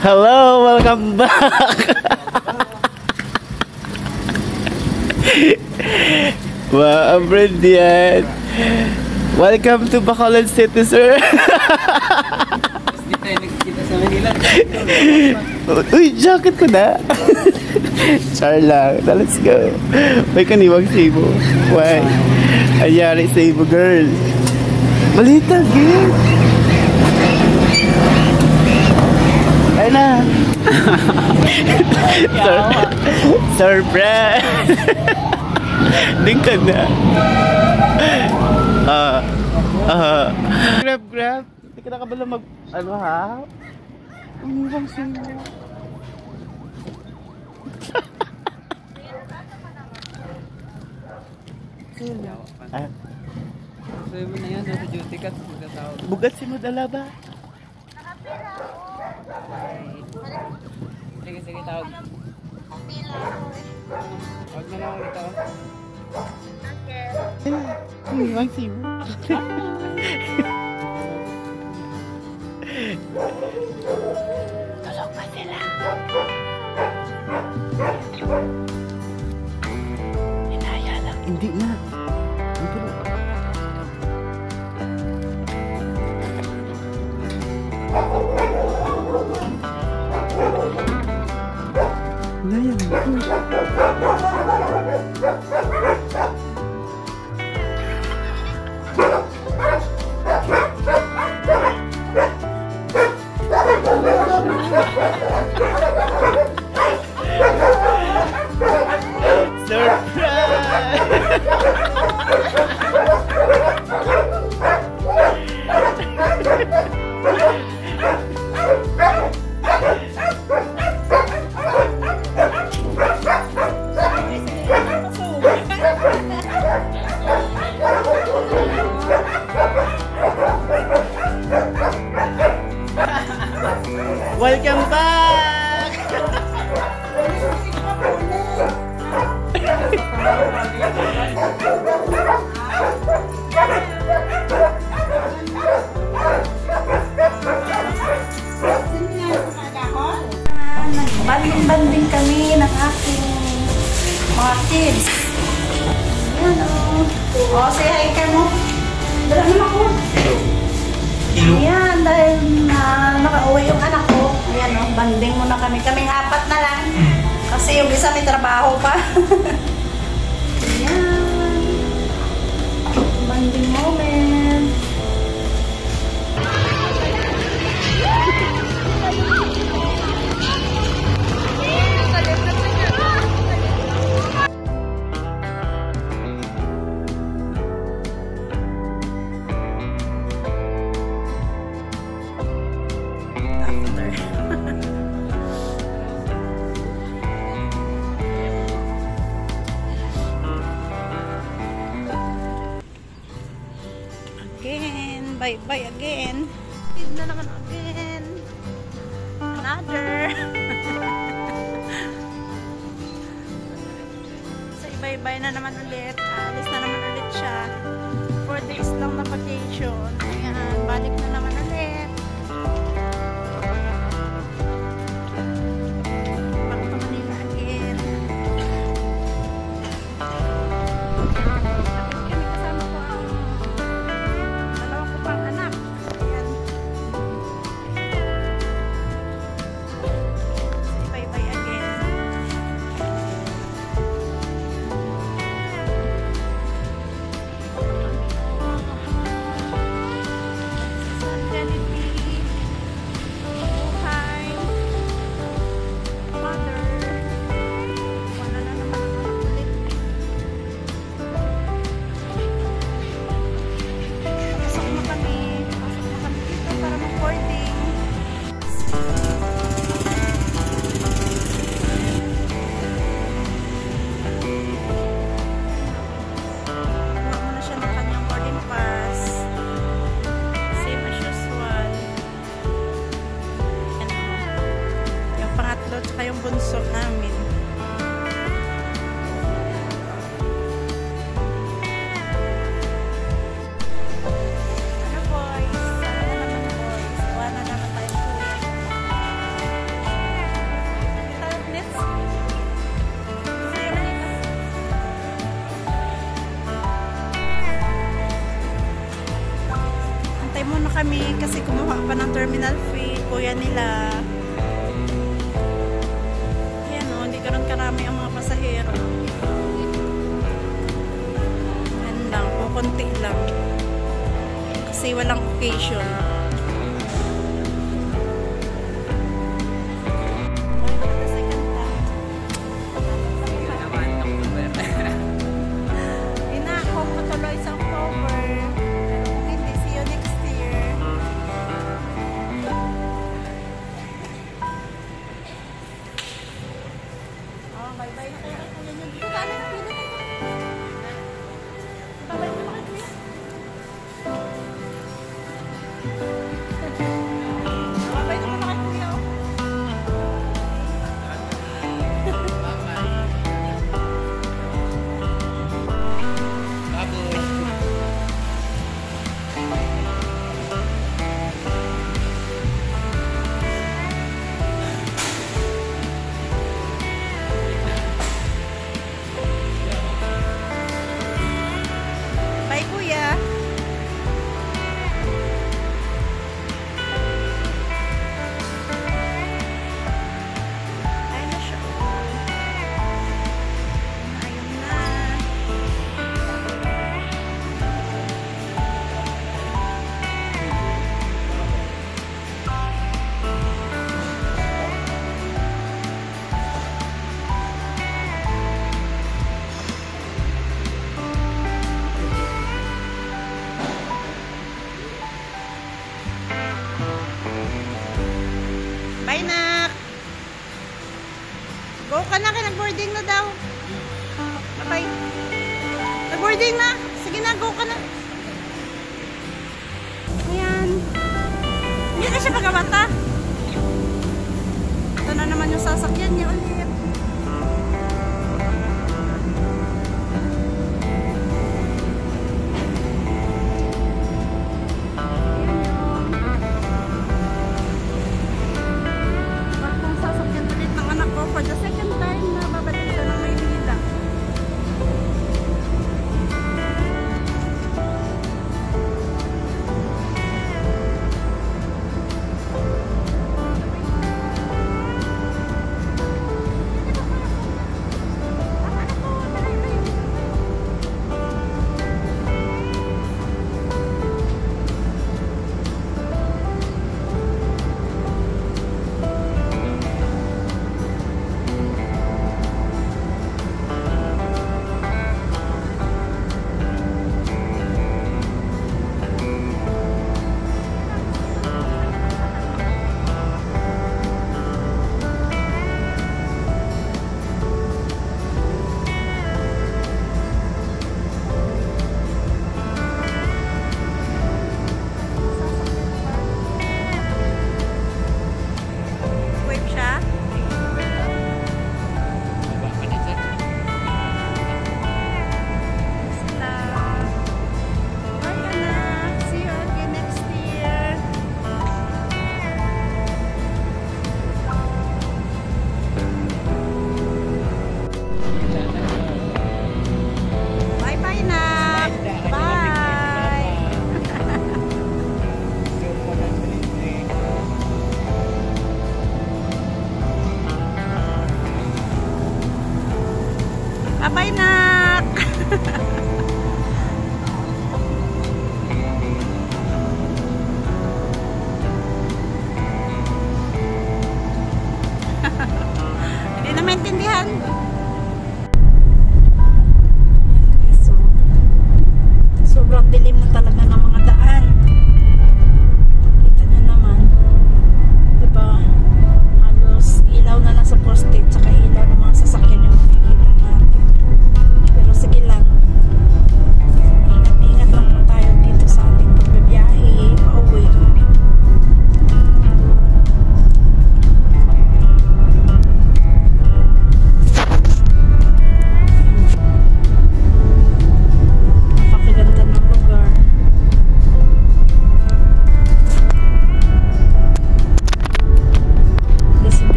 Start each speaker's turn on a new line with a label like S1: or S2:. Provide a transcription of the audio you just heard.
S1: Hello, welcome back. Wow, friend yan. Welcome to Bacolod City, sir.
S2: Hindi tayo nagkikita sa Manila.
S1: Uy, jacket ko na. Char lang. Let's go. May kaniwag sabo. Why? Ayari sabo, girl. Balita, girl. Ay na. Surprise. Ding ka na. Grab. Hindi ka nakabala mag... Ano ha? Umiwang sa'yo.
S2: Sabi mo na yan, nasa duty ka, magkatawag.
S1: Bugat si mo dala ba?
S2: Sige, tawag. Huwag na lang ulit ako.
S1: Umiwang sa'yo. Tulog pa sila. Inaya lang. Hindi na. Inaya lang. Welcome back!
S3: Banding-banding kami ng aking mga kids. Ayan o. O, say hi ka mo. Dala naman ako. Ayan, dahil nakauwi yung anak ko. Ayan o, banding muna kami. Kaming apat na lang. Kasi yung isa may trabaho pa. Ayan. Banding moment. Bye again. Na naman again. Another. So, bye na naman ulit. Alis na naman ulit siya. 4 days lang na vacation. Ayan, balik na naman ulit. Back to Manila again. bunso namin. Ano boys? Sana naman boys. Gawa na naman tayo ulit. Hintay muna kami kasi kumuha pa ng terminal fee. Kuya nila. Ayan o, hindi ganoon karami ang mga pasahero. Ayan lang, kukunti lang. Kasi walang occasion. Inakong matuloy sa October. Hindi, see you next year. Oh, bye-bye na kayo. Dito ka na, dito ka. Bye-bye na kayo, kuya. Bye-bye na kayo, kuya. Bye, kuya. Ayun na siya. Ayun na. Bye, nak. Go ka na, nag-boarding na daw. Bye. Nag-boarding na. Sige na, go ka na. Ayan. Hindi na siya magawata. Ito na naman yung sasakyan niya.